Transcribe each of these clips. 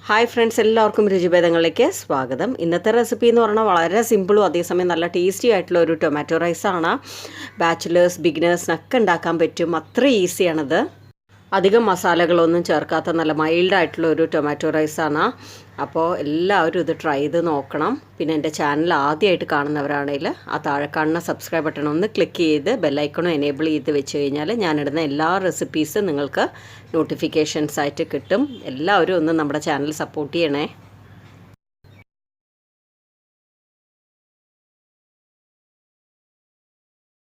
Hi friends, എല്ലാവർക്കും രുചിഭേദങ്ങളിലേക്ക് സ്വാഗതം. ഇന്നത്തെ റെസിപ്പി എന്ന് പറഞ്ഞാൽ വളരെ സിമ്പിളും അതേസമയം നല്ല ടേസ്റ്റി ആയിട്ടുള്ള ഒരു ടൊമാറ്റോ റൈസാണ്. ബാച്ചിലേഴ്സ് ബിഗിനേഴ്സിനൊക്കെ ഉണ്ടാക്കാൻ പറ്റും, അത്ര ഈസിയാണത്. അധികം മസാലകളൊന്നും ചേർക്കാത്ത നല്ല മൈൽഡായിട്ടുള്ള ഒരു ടൊമാറ്റോ റൈസാണ്. അപ്പോൾ എല്ലാവരും ഇത് ട്രൈ ചെയ്ത് നോക്കണം. പിന്നെ എൻ്റെ ചാനൽ ആദ്യമായിട്ട് കാണുന്നവരാണെങ്കിൽ ആ താഴെ കാണുന്ന സബ്സ്ക്രൈബ് ബട്ടൺ ഒന്ന് ക്ലിക്ക് ചെയ്ത് ബെല്ലൈക്കണും എനേബിൾ ചെയ്ത് വെച്ച് കഴിഞ്ഞാൽ ഞാനിടുന്ന എല്ലാ റെസിപ്പീസും നിങ്ങൾക്ക് നോട്ടിഫിക്കേഷൻസ് ആയിട്ട് കിട്ടും. എല്ലാവരും ഒന്ന് നമ്മുടെ ചാനൽ സപ്പോർട്ട് ചെയ്യണേ.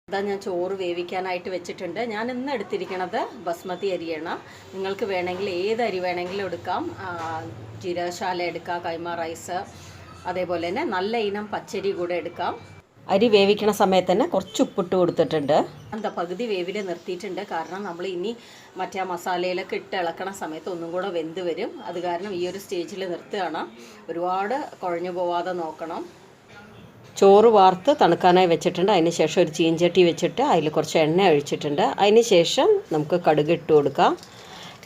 ഞാൻ ചോറ് വേവിക്കാനായിട്ട് വെച്ചിട്ടുണ്ട്. ഞാൻ ഇന്ന് എടുത്തിരിക്കുന്നത് ബസ്മതി അരിയാണ്. നിങ്ങൾക്ക് വേണമെങ്കിൽ ഏത് അരി വേണമെങ്കിലും എടുക്കാം. ജീരകശാല എടുക്കാം, കൈമ റൈസ്, അതേപോലെ തന്നെ നല്ല ഇനം പച്ചരി കൂടെ എടുക്കാം. അരി വേവിക്കണ സമയത്ത് തന്നെ കുറച്ച് ഉപ്പിട്ട് കൊടുത്തിട്ടുണ്ട്. പകുതി വേവിൽ നിർത്തിയിട്ടുണ്ട്. കാരണം നമ്മൾ ഇനി മറ്റേ മസാലയിലൊക്കെ ഇട്ട് ഇളക്കണ സമയത്ത് ഒന്നും കൂടെ വെന്ത് വരും. അത് കാരണം ഈ ഒരു സ്റ്റേജിൽ നിർത്തുകയാണ്. ഒരുപാട് കുഴഞ്ഞു പോവാതെ നോക്കണം. ചോറ് വാർത്ത് തണുക്കാനായി വെച്ചിട്ടുണ്ട്. അതിന് ശേഷം ഒരു ചീഞ്ചട്ടി വെച്ചിട്ട് അതിൽ കുറച്ച് എണ്ണ ഒഴിച്ചിട്ടുണ്ട്. അതിന് ശേഷം നമുക്ക് കടുക് ഇട്ട് കൊടുക്കാം.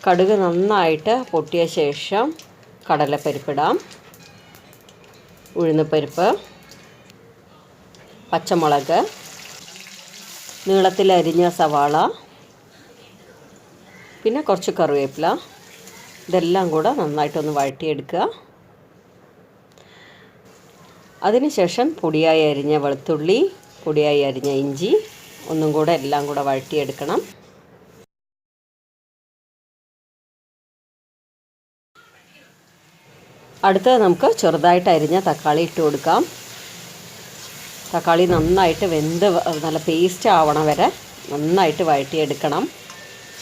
കടുക് നന്നായിട്ട് പൊട്ടിയ ശേഷം കടലപ്പരിപ്പിടാം, ഉഴുന്നുപരിപ്പ്, പച്ചമുളക്, നീളത്തിലരിഞ്ഞ സവാള, പിന്നെ കുറച്ച് കറിവേപ്പില, ഇതെല്ലാം കൂടെ നന്നായിട്ടൊന്ന് വഴറ്റിയെടുക്കുക. അതിനുശേഷം പൊടിയായി അരിഞ്ഞ വെളുത്തുള്ളി, പൊടിയായി അരിഞ്ഞ ഇഞ്ചി, ഒന്നും കൂടെ എല്ലാം കൂടെ വഴറ്റിയെടുക്കണം. അടുത്തത് നമുക്ക് ചെറുതായിട്ട് അരിഞ്ഞ തക്കാളി ഇട്ട് കൊടുക്കാം. തക്കാളി നന്നായിട്ട് വെന്ത് നല്ല പേസ്റ്റ് ആവണ വരെ നന്നായിട്ട് വഴറ്റിയെടുക്കണം.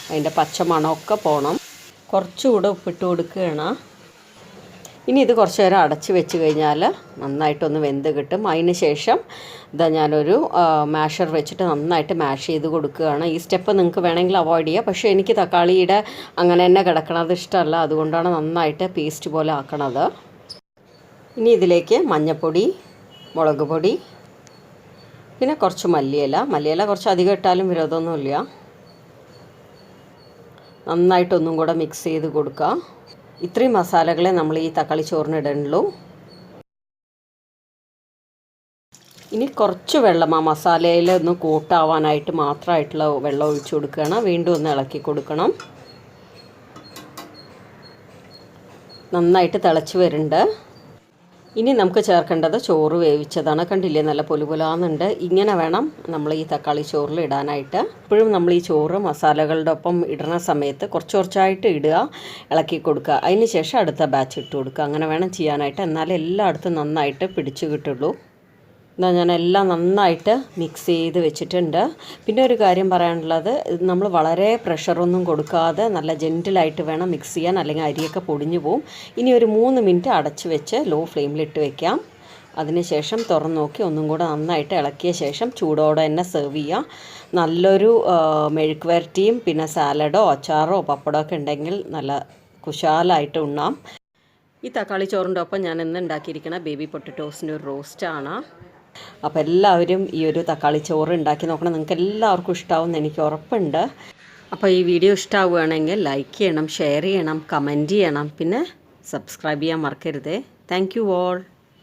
അതിൻ്റെ പച്ചമണമൊക്കെ പോകണം. കുറച്ചുകൂടെ ഉപ്പിട്ട് കൊടുക്കുകയാണ്. ഇനി ഇത് കുറച്ച് നേരം അടച്ച് വെച്ച് കഴിഞ്ഞാൽ നന്നായിട്ടൊന്ന് വെന്ത് കിട്ടും. അതിന് ശേഷം ഞാനൊരു മാഷർ വെച്ചിട്ട് നന്നായിട്ട് മാഷ് ചെയ്ത് കൊടുക്കുകയാണ്. ഈ സ്റ്റെപ്പ് നിങ്ങൾക്ക് വേണമെങ്കിൽ അവോയ്ഡ് ചെയ്യുക. പക്ഷേ എനിക്ക് തക്കാളിയുടെ അങ്ങനെ തന്നെ കിടക്കണത് ഇഷ്ടമല്ല. അതുകൊണ്ടാണ് നന്നായിട്ട് പേസ്റ്റ് പോലെ ആക്കണത്. ഇനി ഇതിലേക്ക് മഞ്ഞൾപ്പൊടി, മുളക് പൊടി, പിന്നെ കുറച്ച് മല്ലിയില കുറച്ച് അധികം ഇട്ടാലും വിരോധമൊന്നുമില്ല. നന്നായിട്ടൊന്നും കൂടെ മിക്സ് ചെയ്ത് കൊടുക്കുക. ഇത്രയും മസാലകളെ നമ്മൾ ഈ തക്കാളി ചോറിന് ഇടണുള്ളൂ. ഇനി കുറച്ച് വെള്ളം ആ മസാലയിൽ ഒന്ന് കൂട്ടാവാനായിട്ട് മാത്രമായിട്ടുള്ള വെള്ളം ഒഴിച്ചു കൊടുക്കുകയാണ്. വീണ്ടും ഒന്ന് ഇളക്കി കൊടുക്കണം. നന്നായിട്ട് തിളച്ച് വരുന്നുണ്ട്. ഇനി നമുക്ക് ചേർക്കേണ്ടത് ചോറ് വേവിച്ചതാണ്. കണ്ടില്ലേ, നല്ല പൊലുപൊലാന്നുണ്ട്. ഇങ്ങനെ വേണം നമ്മൾ ഈ തക്കാളി ചോറിൽ ഇടാനായിട്ട്. ഇപ്പോഴും നമ്മൾ ഈ ചോറ് മസാലകളുടെ ഒപ്പം ഇടുന്ന സമയത്ത് കുറച്ച് കുറച്ചായിട്ട് ഇടുക, ഇളക്കി കൊടുക്കുക. അതിന് ശേഷം അടുത്ത ബാച്ച് ഇട്ട് കൊടുക്കുക. അങ്ങനെ വേണം ചെയ്യാനായിട്ട്. എന്നാലേ എല്ലായിടത്തും നന്നായിട്ട് പിടിച്ചു കിട്ടുള്ളൂ. ഞാൻ എല്ലാം നന്നായിട്ട് മിക്സ് ചെയ്ത് വെച്ചിട്ടുണ്ട്. പിന്നെ ഒരു കാര്യം പറയാനുള്ളത്, നമ്മൾ വളരെ പ്രഷറൊന്നും കൊടുക്കാതെ നല്ല ജെൻറ്റിലായിട്ട് വേണം മിക്സ് ചെയ്യാൻ, അല്ലെങ്കിൽ അരിയൊക്കെ പൊടിഞ്ഞു പോവും. ഇനി ഒരു 3 മിനിറ്റ് അടച്ച് വെച്ച് ലോ ഫ്ലെയിമിലിട്ട് വെക്കാം. അതിനുശേഷം തുറന്ന് നോക്കി ഒന്നും കൂടെ നന്നായിട്ട് ഇളക്കിയ ശേഷം ചൂടോടെ തന്നെ സെർവ് ചെയ്യുക. നല്ലൊരു മെഴുക്ക് വരട്ടിയും പിന്നെ സാലഡോ അച്ചാറോ പപ്പടമോ ഒക്കെ ഉണ്ടെങ്കിൽ നല്ല കുശാലായിട്ട് ഉണ്ണാം. ഈ തക്കാളി ചോറിൻ്റെ ഒപ്പം ഞാൻ ഇന്ന് ഉണ്ടാക്കിയിരിക്കുന്ന ബേബി പൊട്ടറ്റോസിൻ്റെ ഒരു റോസ്റ്റാണ്. അപ്പോൾ എല്ലാവരും ഈ ഒരു തക്കാളി ചോറ് ഉണ്ടാക്കി നോക്കണം. നിങ്ങൾക്ക് എല്ലാവർക്കും ഇഷ്ടമാവുമെന്ന് എനിക്ക് ഉറപ്പുണ്ട്. അപ്പോൾ ഈ വീഡിയോ ഇഷ്ടമാവുകയാണെങ്കിൽ ലൈക്ക് ചെയ്യണം, ഷെയർ ചെയ്യണം, കമൻറ്റ് ചെയ്യണം, പിന്നെ സബ്സ്ക്രൈബ് ചെയ്യാൻ മറക്കരുതേ. Thank you all.